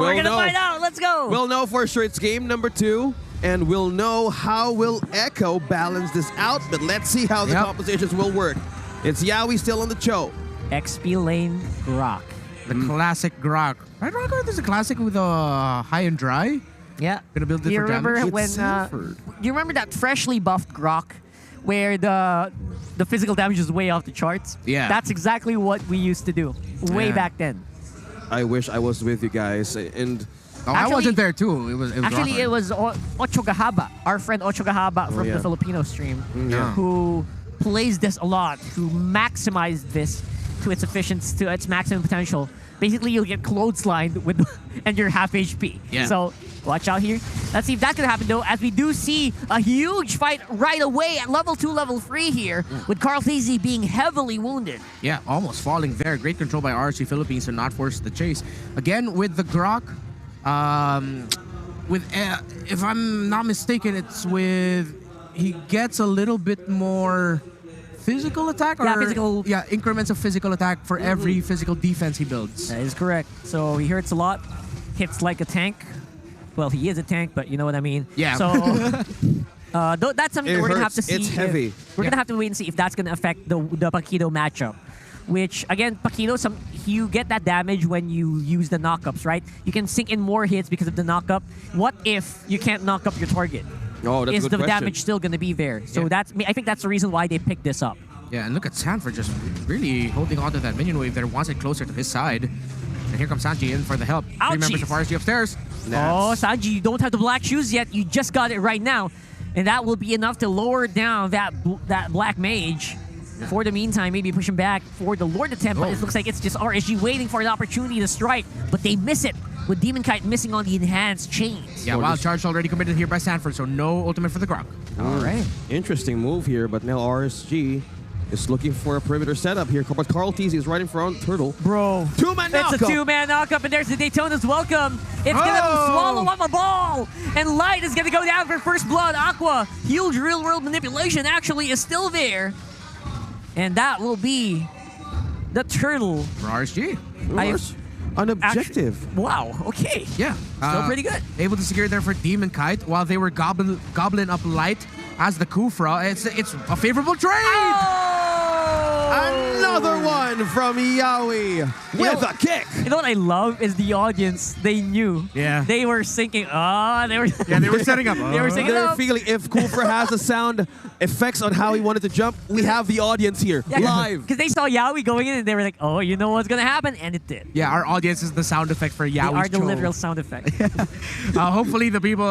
We're gonna find out. Let's go. We'll know for sure. It's game number 2. And we'll know how will Echo balance this out. But let's see how the compositions will work. It's Yowie still on the show. XP lane Grok. The classic Grok. Right, Rocker? There's a classic with a high and dry. Yeah. Gonna build it you for remember damage. when? You remember that freshly buffed Grok, where the physical damage is way off the charts? Yeah. That's exactly what we used to do way back then. I wish I was with you guys. And I wasn't there too. It was actually Rocker. it was Ocho Gahaba, our friend Ocho Gahaba from the Filipino stream, who plays this a lot, who maximized this to its efficiency, to its maximum potential. Basically, you'll get clotheslined with, and you're half HP. Yeah. So watch out here. Let's see if that's gonna happen though, as we do see a huge fight right away at level 2, level 3 here, with Carl Thazy being heavily wounded. Yeah, almost falling there. Great control by RSG Philippines to not force the chase. Again, with the Grok, if I'm not mistaken, it's with, he gets a little bit more physical attack? Increments of physical attack for every physical defense he builds. That is correct. So he hurts a lot, hits like a tank. Well, he is a tank, but you know what I mean. Yeah. So that's something that we're going to have to see. It's heavy. We're going to have to wait and see if that's going to affect the Paquito matchup. Which, again, Paquito, you get that damage when you use the knockups, right? You can sink in more hits because of the knockup. What if you can't knock up your target? Oh, that's a good Is the question. damage still going to be there? So I think that's the reason why they picked this up. Yeah, and look at Sanford just really holding on to that minion wave there, wants it closer to his side. And here comes Sanji in for the help. Ouchies. 3 members of RSG upstairs. Oh, Sanji, you don't have the black shoes yet. You just got it right now. And that will be enough to lower down that black mage. For the meantime, maybe push him back for the Lord attempt, but it looks like it's just RSG waiting for an opportunity to strike, but they miss it, with Demon Kite missing on the enhanced chains. Yeah, wild charge already committed here by Sanford, so no ultimate for the Grok. All right. Interesting move here, but now RSG is looking for a perimeter setup here. But Carl Thazy is right in front. Turtle. Bro. 2-man knockup. It's a 2-man knockup, and there's the Daytona's welcome. It's going to swallow up a ball, and Light is going to go down for first blood. Aqua, huge real-world manipulation actually is still there. And that will be the turtle. For RSG. An objective. Wow, okay. Yeah. Still pretty good. Able to secure there for Demon Kite while they were gobbling up Light as the Kufra. It's a favorable trade! Another one from Yowie with a kick. You know what I love is the audience. They knew. Yeah. They were syncing. They were setting up. They were syncing They're up. feeling if Cooper has the sound effects on how he wanted to jump, we have the audience here live. Because they saw Yowie going in and they were like, oh, you know what's going to happen? And it did. Yeah, our audience is the sound effect for Yowie's They are the show. literal sound effect. Hopefully the people,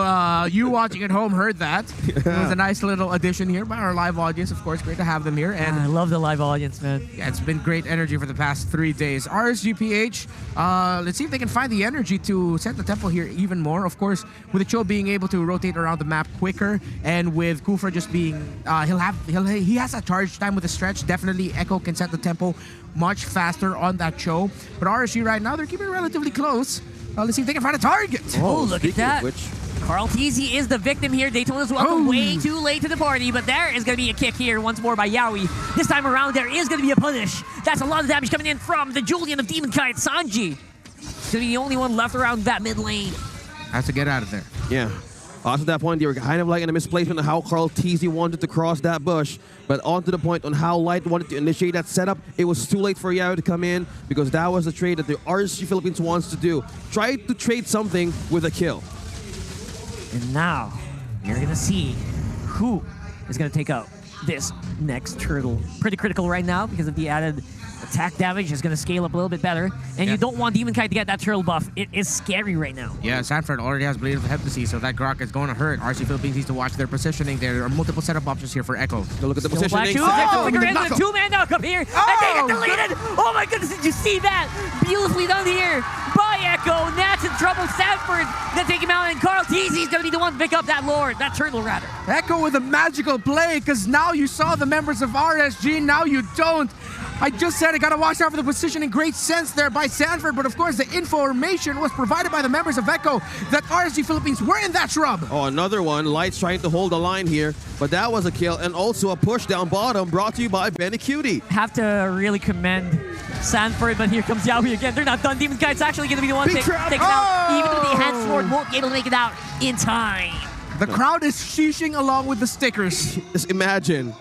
you watching at home heard that. It was a nice little addition here by our live audience. Of course, great to have them here. And I love the live audience, man. yeah, it's been great energy for the past 3 days. RSG-PH, let's see if they can find the energy to set the tempo here even more. Of course, with the Cho being able to rotate around the map quicker, and with Kufra just being, he has a charge time with a stretch. Definitely Echo can set the tempo much faster on that Cho. But RSG right now, they're keeping it relatively close. Let's see if they can find a target. Oh, look at that. Carl Thazy is the victim here. Daytona's welcome way too late to the party, but there is going to be a kick here once more by Yowie. This time around, there is going to be a punish. That's a lot of damage coming in from the Julian of Demon Kite, Sanji. He's going to be the only one left around that mid lane. Has to get out of there. Yeah. Also at that point, they were kind of like in a misplacement of how Carl Thazy wanted to cross that bush, but on to the point on how Light wanted to initiate that setup, it was too late for Yowie to come in because that was the trade that the RSG Philippines wants to do. Try to trade something with a kill. And now, you're going to see who is going to take out this next turtle. Pretty critical right now because of the added attack damage is going to scale up a little bit better. And you don't want Demon Kite to get that turtle buff. It is scary right now. Yeah, Sanford already has Blade of Heptasy, so that Grok is going to hurt. RSG Philippines needs to watch their positioning. There are multiple setup options here for Echo. So look at the Black positioning. Shoes, Echo figure in with a 2-man knockup here. And they get deleted. Oh my goodness, did you see that? Beautifully done here by Echo. Nat's in trouble. Sanford going to take him out, and Carl Thazy's going to be the one to pick up that Lord, that turtle rather. Echo with a magical play, because now you saw the members of RSG, now you don't. I just said I gotta watch out for the positioning. Great sense there by Sanford, but of course the information was provided by the members of Echo that RSG Philippines were in that shrub. Oh, another one. Light's trying to hold the line here, but that was a kill, and also a push down bottom brought to you by Benny Cutie. Have to really commend Sanford, but here comes Yowie again. They're not done. Demon Kite's actually going to be the one taking it out. Even though the hand sword won't be able to make it out in time. The crowd is sheeshing along with the stickers. Just imagine.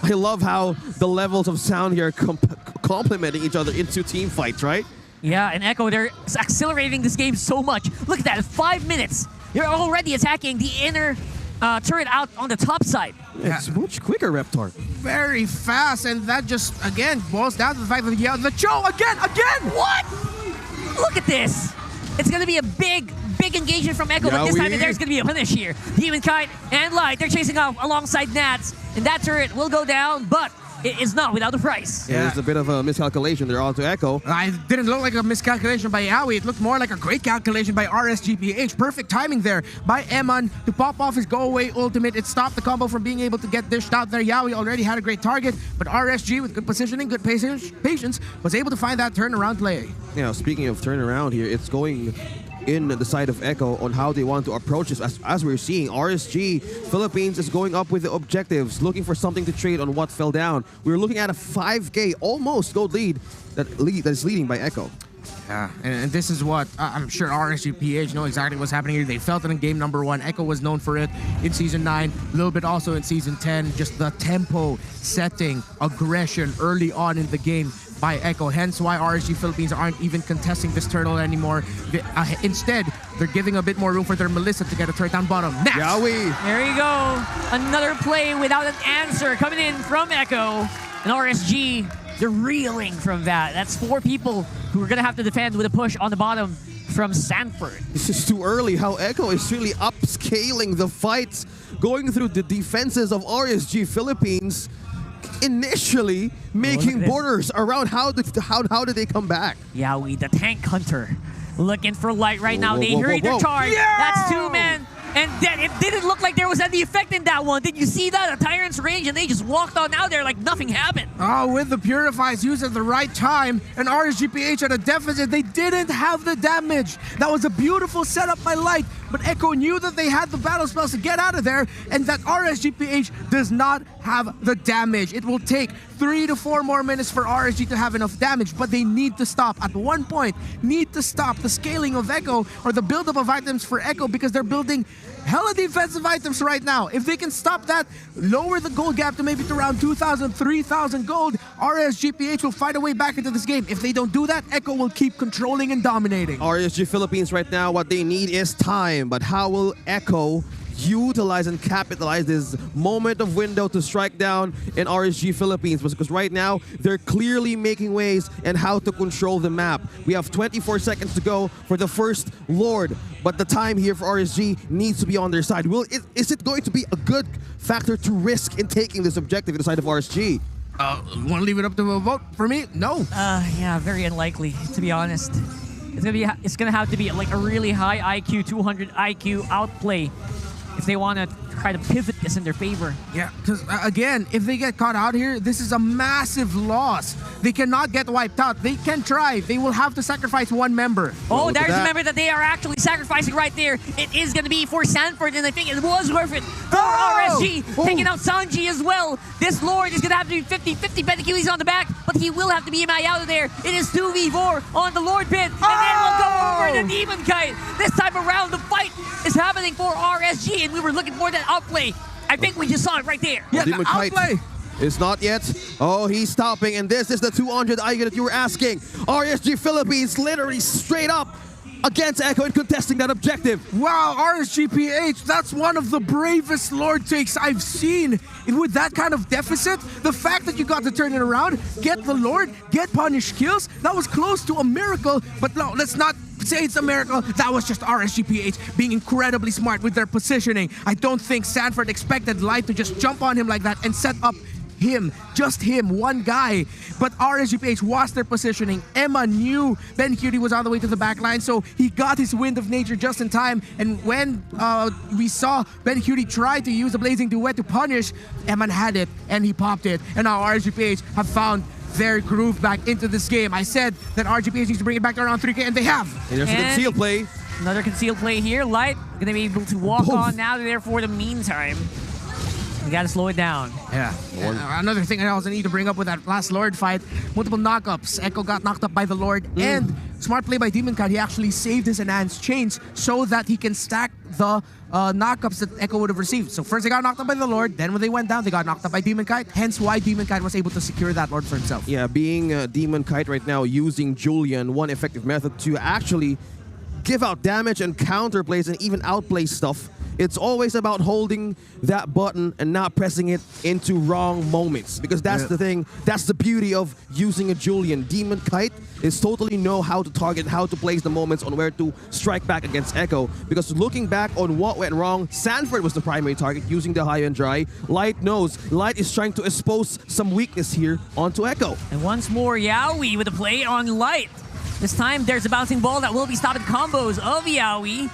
I love how the levels of sound here complementing each other into team fights, right? Yeah, and Echo, they're accelerating this game so much. Look at that, in 5 minutes, you're already attacking the inner turret out on the top side. Yeah, it's much quicker, Reptar. Very fast, and that just, again, boils down to the fact that the Cho, again! What? Look at this. It's going to be a big engagement from Echo, but this time there's going to be a punish here. Demon Kite and Light, they're chasing off alongside Nats, and that turret will go down, but it is not without a price. Yeah, there's a bit of a miscalculation there onto Echo. It didn't look like a miscalculation by Yowie. It looked more like a great calculation by RSGPH. Perfect timing there by Eman to pop off his go-away ultimate. It stopped the combo from being able to get dished out there. Yowie already had a great target, but RSG with good positioning, good patience, was able to find that turnaround play. Yeah, speaking of turnaround here, it's going in the side of Echo on how they want to approach this. As we're seeing, RSG Philippines is going up with the objectives, looking for something to trade on what fell down. We're looking at a 5K almost gold lead that is leading by Echo. Yeah, and this is what I'm sure RSGPH know exactly what's happening here. They felt it in game number 1. Echo was known for it in season 9, a little bit also in season 10. Just the tempo setting, aggression early on in the game by Echo. Hence why RSG Philippines aren't even contesting this turtle anymore. Instead, they're giving a bit more room for their Melissa to get a turret down bottom. Next! Yowie! There you go. Another play without an answer coming in from Echo. And RSG, they're reeling from that. That's 4 people who are going to have to defend with a push on the bottom from Sanford. This is too early. How Echo is really upscaling the fights, going through the defenses of RSG Philippines, initially making borders around how did they come back. Yowie, the tank hunter, looking for Light right now. Whoa, They whoa, hurried whoa, their whoa. charge. Yeah! That's 2 men. And then it didn't look like there was any effect in that one. Did you see that? A Tyrant's range, and they just walked on out there like nothing happened. Oh, with the Purifies used at the right time, and RSGPH at a deficit, they didn't have the damage. That was a beautiful setup by Light, but Echo knew that they had the battle spells to get out of there, and that RSGPH does not have the damage. It will take 3 to 4 more minutes for RSG to have enough damage, but they need to stop. At one point, need to stop the scaling of Echo or the buildup of items for Echo because they're building hella defensive items right now. If they can stop that, lower the gold gap to maybe to around 2,000, 3,000 gold, RSGPH will fight a way back into this game. If they don't do that, Echo will keep controlling and dominating. RSG Philippines right now, what they need is time, but how will Echo utilize and capitalize this moment of window to strike down in RSG Philippines? Because right now they're clearly making ways and how to control the map. We have 24 seconds to go for the first Lord, but the time here for RSG needs to be on their side. Is it going to be a good factor to risk in taking this objective in the side of RSG? Want to leave it up to a vote for me? No. Yeah, very unlikely, to be honest. It's gonna have to be like a really high IQ, 200 IQ outplay if they want to try to pivot this in their favor. Yeah, because again, if they get caught out here, this is a massive loss. They cannot get wiped out. They can try. They will have to sacrifice 1 member. Oh, there's a member that they are actually sacrificing right there. It is going to be for Sanford, and I think it was worth it for RSG. Taking out Sanji as well. This Lord is going to have to be 50-50. Benaculi's on the back, but he will have to be MI out of there. It is 2v4 on the Lord pit, and then we'll go over the Demon Kite. This time around, the fight is happening for RSG, and we were looking for that outplay. I think we just saw it right there. Yeah, Demon the Kite outplay. is not yet. Oh, he's stopping, and this is the 200 IQ that you were asking. RSG Philippines literally straight up against Echo and contesting that objective. Wow, RSGPH, that's one of the bravest Lord takes I've seen. And with that kind of deficit, the fact that you got to turn it around, get the Lord, get punish kills, that was close to a miracle. But no, let's not say it's a miracle. That was just RSGPH being incredibly smart with their positioning. I don't think Sanford expected Light to just jump on him like that and set up him, just him, one guy. But RSGPH was their positioning. Emma knew Ben Cutie was on the way to the back line, so he got his wind of nature just in time. And when we saw Ben Cutie try to use the Blazing Duet to punish, Emma had it, and he popped it. And now RSGPH have found their groove back into this game. I said that RGPH needs to bring it back to around 3K, and they have. And there's a concealed play. Another concealed play here. Light gonna be able to walk on now there for the meantime. We gotta slow it down. Yeah. Another thing I also need to bring up with that last Lord fight, multiple knockups. Echo got knocked up by the Lord, and smart play by Demon Kite. He actually saved his enhanced chains so that he can stack the knockups that Echo would have received. So first they got knocked up by the Lord, then when they went down, they got knocked up by Demon Kite. Hence why Demon Kite was able to secure that Lord for himself. Yeah, being Demon Kite right now, using Julian, one effective method to actually give out damage and counter plays and even outplay stuff. It's always about holding that button and not pressing it into wrong moments, because that's the thing. That's the beauty of using a Julian. Demon Kite is totally know how to target, how to place the moments on where to strike back against Echo. Because looking back on what went wrong, Sanford was the primary target using the high and dry. Light knows. Light is trying to expose some weakness here onto Echo. And once more, Yaoi with a play on Light. This time, there's a bouncing ball that will be stopping combos of Yaoi.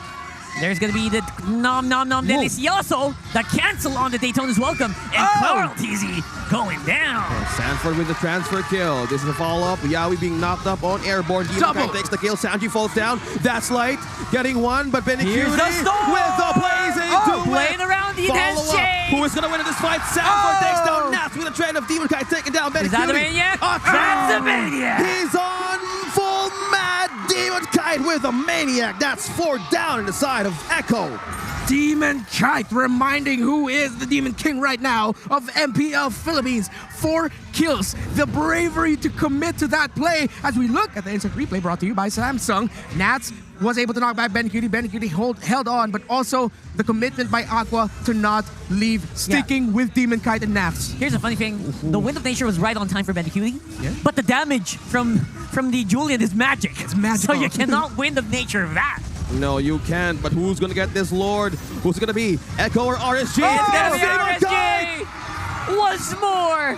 There's going to be the nom nom nom delicioso, the cancel on the Daytona's welcome, and Carl TZ going down. And Sanford with the transfer kill. This is a follow-up. Yaoi being knocked up on airborne. Demon Kite takes the kill. Sanji falls down. That's Light getting one, but Benicudi with the blazing playing around the enhanced chain. Who is going to win in this fight? Sanford takes down Nats with a trend of Demon Kite taking down Benicudi. Is that the Maniac? That's the Maniac. He's on full mad Demon Kite with a Maniac. That's 4 down in the side of Echo. Demon Kite reminding who is the Demon King right now of MPL Philippines. 4 kills. The bravery to commit to that play as we look at the instant replay brought to you by Samsung. Nats was able to knock back Benicudi. Benicudi held on, but also the commitment by Aqua to not leave, sticking with Demon Kite and Nats. Here's a funny thing. The Wind of Nature was right on time for Benicudi, but the damage from the Julian is magic. It's magical. So you cannot Wind of Nature that. No, you can't. But who's going to get this Lord? Who's going to be? Echo or RSG? It's going to be RSG! Once more!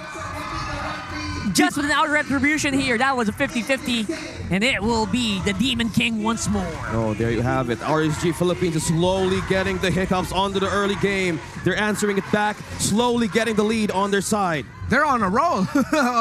Just with an outer retribution here. That was a 50-50. And it will be the Demon King once more. Oh, there you have it. RSG Philippines is slowly getting the hiccups onto the early game. They're answering it back, slowly getting the lead on their side. They're on a roll.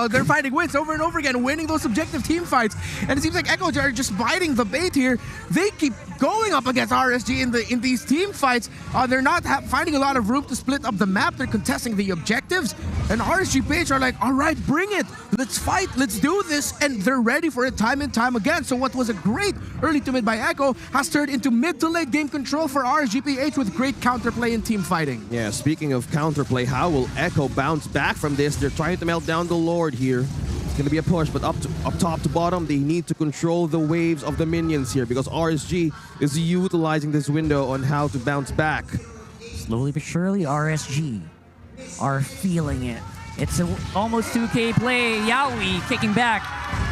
They're finding wins over and over again, winning those objective team fights. And it seems like Echo are just biting the bait here. They keep going up against RSG in these team fights. They're not finding a lot of room to split up the map. They're contesting the objectives. And RSG-PH are like, all right, bring it. Let's fight. Let's do this. And they're ready for it time and time again. So what was a great early to mid by Echo has turned into mid to late game control for RSG-PH with great counterplay and team fighting. Yeah, speaking of counterplay, how will Echo bounce back from this? They're trying to melt down the Lord here. It's going to be a push, but up top to bottom, they need to control the waves of the minions here because RSG is utilizing this window on how to bounce back. Slowly but surely, RSG are feeling it. It's an almost 2K play. Yaoi kicking back.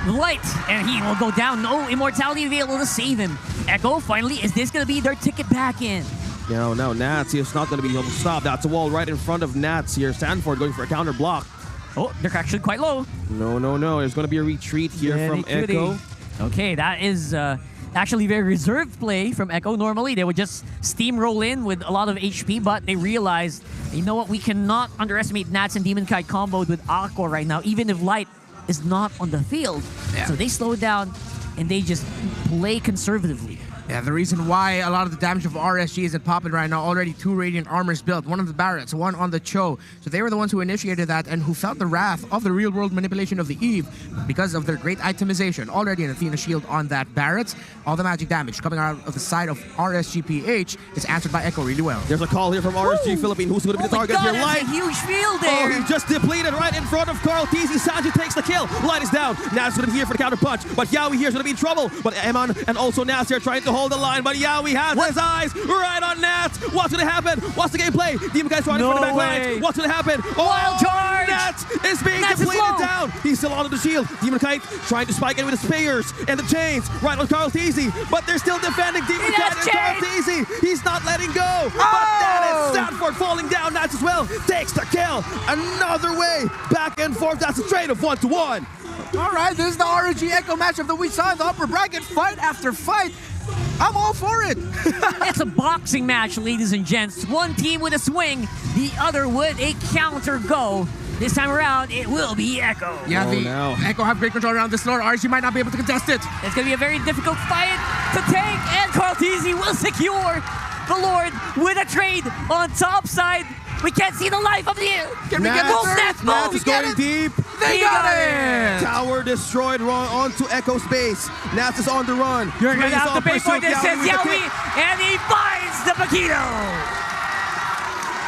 Light, and he will go down. No immortality available to save him. Echo, finally, is this going to be their ticket back in? No, Nats is not going to be able to stop. That's a wall right in front of Nats here. Sanford going for a counter block. Oh, they're actually quite low. No. There's going to be a retreat here from Echo. Okay, that is actually very reserved play from Echo. Normally, they would just steamroll in with a lot of HP, but they realized, you know what, we cannot underestimate Nats and Demon Kite comboed with Aqua right now, even if Light is not on the field. Yeah. So they slow down, and they just play conservatively. Yeah, the reason why a lot of the damage of RSG isn't popping right now, already 2 Radiant Armors built, one on the Barretts, one on the Cho. So they were the ones who initiated that and who felt the wrath of the real-world manipulation of the Eve because of their great itemization. Already an Athena shield on that Barretts. All the magic damage coming out of the side of RSG-PH is answered by Echo really well. There's a call here from RSG Philippines. Who's going to be the target here? Light. A huge field there. Oh, he just depleted right in front of Carl TZ. Sanji takes the kill. Light is down. Nats going to be here for the counter punch, but Yaoi here is going to be in trouble. But Eman and also Nats here trying to hold the line, but Yaoi has his eyes right on Nats. What's going to happen? What's the gameplay? Demon Kite's running for the back line. What's going to happen? Wild charge! Nats is being depleted down. He's still on the shield. Demon Kite trying to spike in with the spears and the chains right on Carl TZ, but they're still defending Demon Kite and Carl TZ. He's not letting go. But that is Sanford falling down. Nats as well takes the kill. Another way back and forth. That's a trade of 1-1. All right, this is the RSG Echo matchup that we saw in the upper bracket, fight after fight. I'm all for it. It's a boxing match, ladies and gents. One team with a swing, the other with a counter go. this time around, it will be Echo. Yeah, the no. Echo have great control around this Lord. RSG might not be able to contest it. It's going to be a very difficult fight to take, and Carl Teasy will secure the Lord with a trade on top side. We can't see the life of the... Can we get Boom, this? Nats, boom, Nats is get going it. deep. They got it! Tower destroyed onto Echo space. Nats is on the run. You're going Trey to is have to on pay for pursuit. this, says with the Yawi, kick. and he finds the Paquito.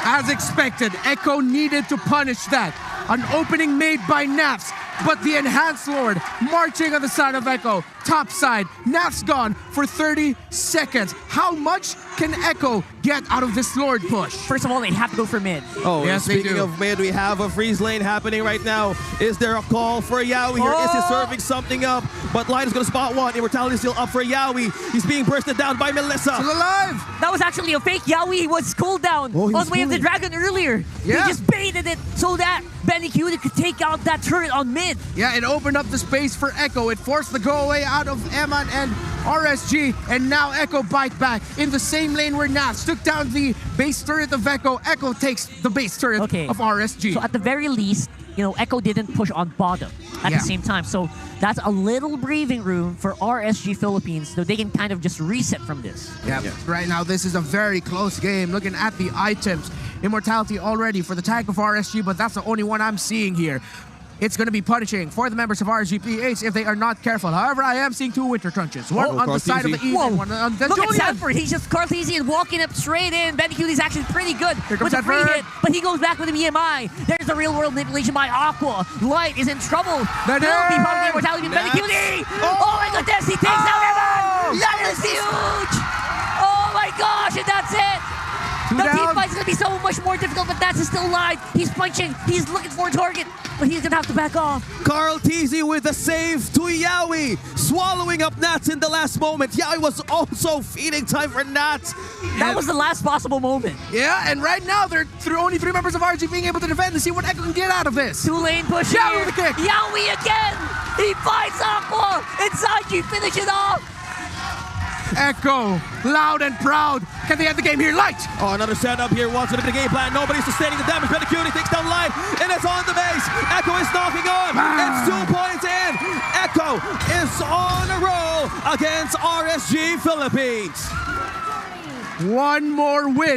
As expected, Echo needed to punish that. An opening made by Naps, but the Enhanced Lord marching on the side of Echo. Top side, Naps gone for 30 seconds. How much can Echo get out of this Lord push? First of all, they have to go for mid. Oh, Yes, and they speaking do. of mid, we have a freeze lane happening right now. Is there a call for Yawi here? Is he Oh! serving something up? But Light is going to spot one. Immortality is still up for Yawi. He's being bursted down by Melissa. Still alive! That was actually a fake Yawi. He was cooled down Oh, he on was Way of the cooling. Dragon earlier. Yeah. He just baited it so that Benny Cutie could take out that turret on mid. Yeah, it opened up the space for Echo. It forced the go away out of Eman and RSG, and now Echo bite back in the same lane where Naps took down the base turret of Echo. Echo takes the base turret Okay. of RSG. So at the very least, Echo didn't push on bottom at Yeah. the same time. So that's a little breathing room for RSG Philippines, so they can kind of just reset from this. Yeah, right now this is a very close game. Looking at the items, Immortality already for the tag of RSG, but that's the only one I'm seeing here. It's going to be punishing for the members of RSG-PH if they are not careful. However, I am seeing two Winter Trunches. One Oh, on the side of the Cartesi. Eden, Whoa. one on the Look at Julian. Sanford. He's just Cartesian walking up straight in. Benny Cutie's actually pretty good Here comes with a free Sanford. hit, but he goes back with an EMI. There's the real-world manipulation by Aqua. Light is in trouble. That Will be part of the is- immortality of Benny That's- Cutie. Oh my goodness, he takes out Evan. That is huge. Oh my gosh, and that's it. Two The team down. fight's going to be so much more difficult, but Nats is still alive. He's punching. He's looking for a target, but he's going to have to back off. Carl Teasy with the save to Yawi, swallowing up Nats in the last moment. Yawi was also feeding time for Nats. That was the last possible moment. Yeah, and right now they're only three members of RSG being able to defend and see what Echo can get out of this. Two-lane push Yawi here. with the kick. Yawi again. He fights Aqua. And Sanji finishes off. Echo, loud and proud. Can they end the game here? Light! Oh, another setup here. Wants to be the game plan. Nobody's sustaining the damage. Benny Cutie takes down Light, and it's on the base. Echo is knocking on. It's 2 points in. Echo is on a roll against RSG Philippines. One more win.